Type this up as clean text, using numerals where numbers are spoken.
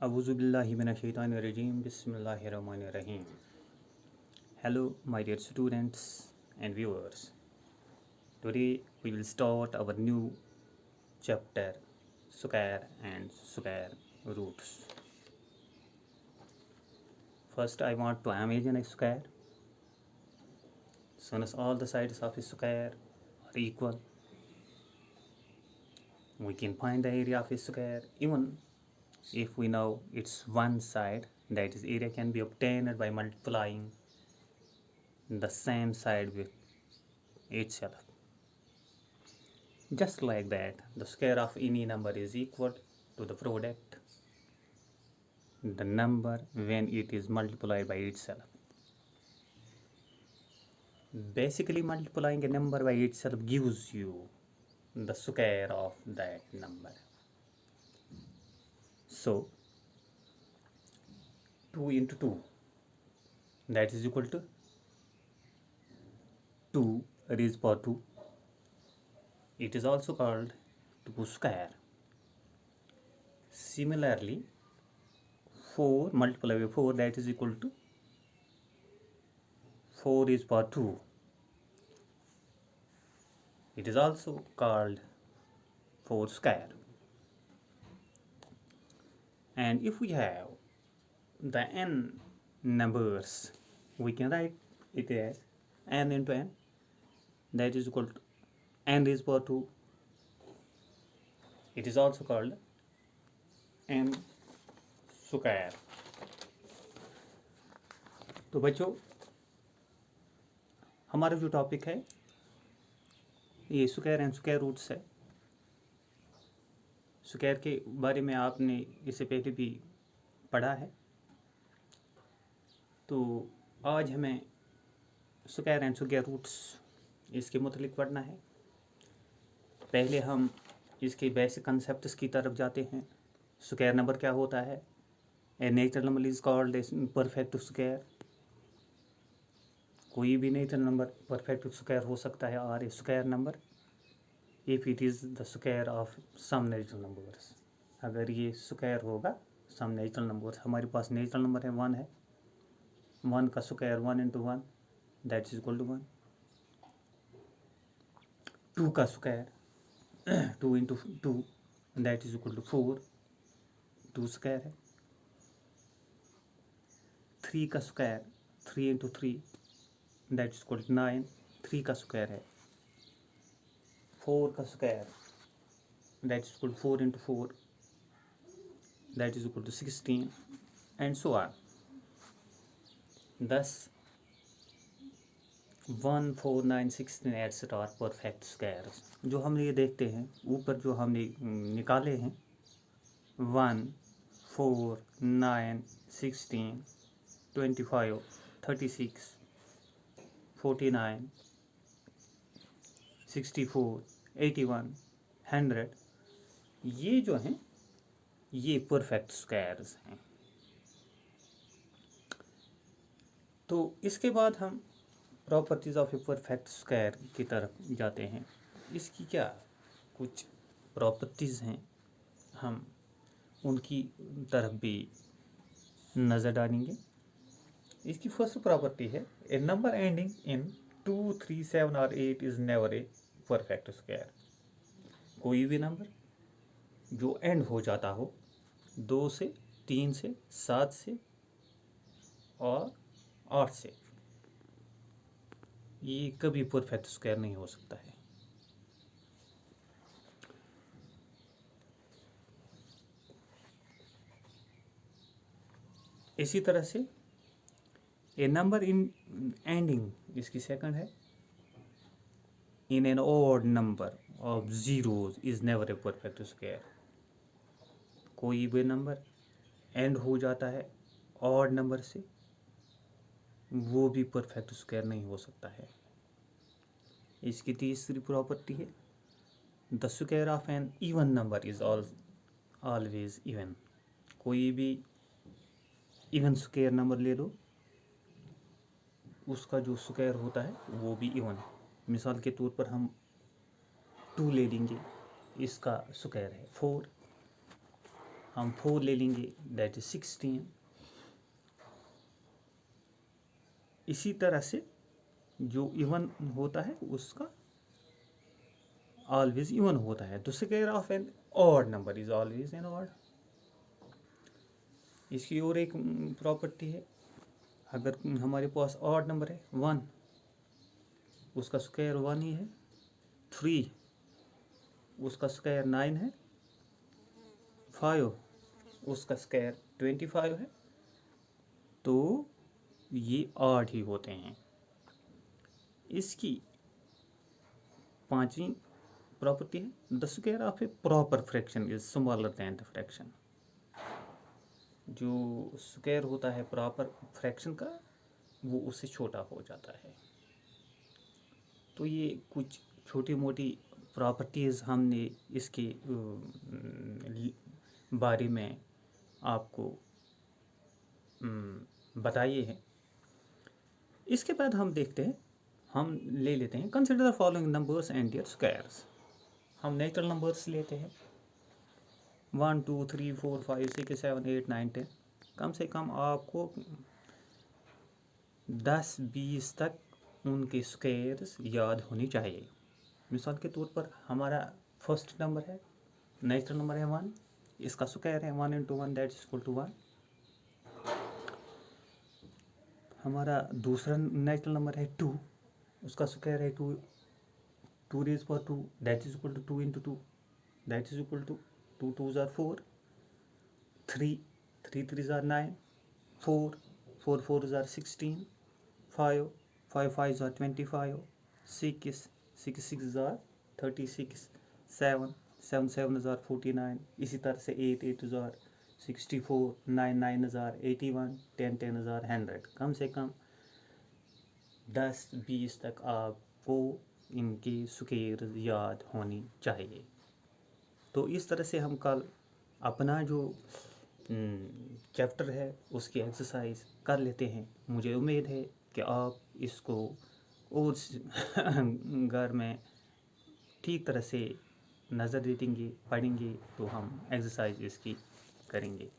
Auzubillahiminash-shaytanir-rajim. Bismillahir-rahmanir-rahim. Hello, my dear students and viewers. Today we will start our new chapter, square and square roots. First, I want to imagine a square. Soon as all the sides of a square are equal, we can find the area of a square. Even if we know it's one side, that is, area can be obtained by multiplying the same side with itself. Just like that, the square of any number is equal to the product, the number when it is multiplied by itself. Basically, multiplying a number by itself gives you the square of that number. So, 2 into 2, that is equal to 2 raised power 2. It is also called 2 square. Similarly, 4 multiplied by 4, that is equal to 4 raised power 2. It is also called 4 square. And if we have the n numbers, we can write it as n into n, that is equal to n raised power 2. It is also called n square. तो बच्चों, हमारा जो topic है ये square and square roots है. Square के बारे में आपने इससे पहले भी पढ़ा है. तो आज हमें स्क्वायर एंड स्क्वायर रूट्स इसके मुतलिक पढ़ना है. पहले हम इसके बेसिक कंसेप्ट्स की तरफ जाते हैं. स्क्वायर नंबर क्या होता है? A natural number is called a perfect square. कोई भी नेचुरल नंबर परफेक्ट स्क्वायर हो सकता है. और a square number if it is the square of some natural numbers, अगर ये स्क्वायर होगा सम नेचुरल नंबर्स. हमारे पास नेचुरल नंबर है 1 है. 1 का square 1 into 1, that is equal to 1. 2 का square 2 into 2, that is equal to 4. 2 square है. 3 का square 3 into 3, that is equal to 9. 3 का स्क्वायर है. 4 का square, that is equal to 4 into 4, that is equal to 16, and so on. Thus 1, 4, 9, 16 etc. Are perfect squares. जो हम ये देखते हैं ऊपर जो हमने निकाले हैं 1, 4, 9, 16, 25, 36, 49, 64, 81, 100, ये जो हैं ये परफेक्ट स्क्वायर्स हैं. तो इसके बाद हम properties of a perfect square की तरफ जाते हैं. इसकी क्या कुछ प्रॉपर्टीज़ हैं, हम उनकी तरफ भी नज़र डालेंगे. इसकी फर्स्ट प्रॉपर्टी है ए नंबर एंडिंग इन 2, 3, 7 और 8 is never a perfect square. कोई भी नंबर जो एंड हो जाता हो 2 से, 3 से, 7 से और 8 से, ये कभी परफेक्ट स्क्वायर नहीं हो सकता है. इसी तरह से ए नंबर इन एंडिंग, इसकी सेकंड है, in an odd number of zeros is never a perfect square. कोई भी नंबर एंड हो जाता है ऑड नंबर से, वो भी परफेक्ट स्क्वायर नहीं हो सकता है. इसकी तीसरी प्रॉपर्टी है the square of an even number is always even. कोई भी इवन स्क्वायर नंबर ले लो, उसका जो स्क्वायर होता है वो भी इवन. मिसाल के तौर पर हम 2 ले लेंगे, इसका स्क्वायर है 4. हम 4 ले लेंगे, दैट इज 16। इसी तरह से जो इवन होता है उसका ऑलवेज इवन होता है। The square of an odd number is always an odd. इसकी और एक प्रॉपर्टी है, अगर हमारे पास ऑड नंबर है 1, उसका स्क्वायर 1 ही है। 3, उसका स्क्वायर 9 है। 5, उसका स्क्वायर 25 है। तो ये ऑड ही होते हैं। इसकी 5वीं प्रॉपर्टी है, the square of A proper fraction is smaller than the fraction. जो स्क्वायर होता है प्रॉपर फ्रैक्शन का, वो उससे छोटा हो जाता है। तो ये कुछ छोटी मोटी प्रॉपर्टीज़ हमने इसके बारे में आपको बताइए हैं। इसके बाद हम देखते हैं, हम ले लेते हैं consider the following numbers and their squares. हम नेचुरल नंबर्स लेते हैं 1 2 3 4 5 6 7 8 9 10। कम से कम आपको 10-20 तक उनके स्क्वायर्स याद होनी चाहिए। मिसाल के तौर पर हमारा फर्स्ट नंबर है, नेचुरल नंबर है 1, इसका स्क्वायर है 1 × 1 दैट इज इक्वल टू 1। हमारा दूसरा नेचुरल नंबर है 2, उसका स्क्वायर है 2 raised power 2 that is equal to 2 × 2 that is equal to 2 2s are 4, 3 3 3s are 9, 4 4 4s are 16, 5 5 5s are 25, 6 6 6s are 36, 7 7 7s are 49। इसी तरह से 8 8s are 64, 9 9s are 81, 10 10s are 100। कम से कम 10-20 तक आपको इनकी स्क्वायर याद होनी चाहिए। तो इस तरह से हम कल अपना जो चैप्टर है उसकी एक्सरसाइज कर लेते हैं। मुझे उम्मीद है कि आप इसको और घर में ठीक तरह से नज़र देंगे, पढ़ेंगे, तो हम एक्सरसाइज इसकी करेंगे।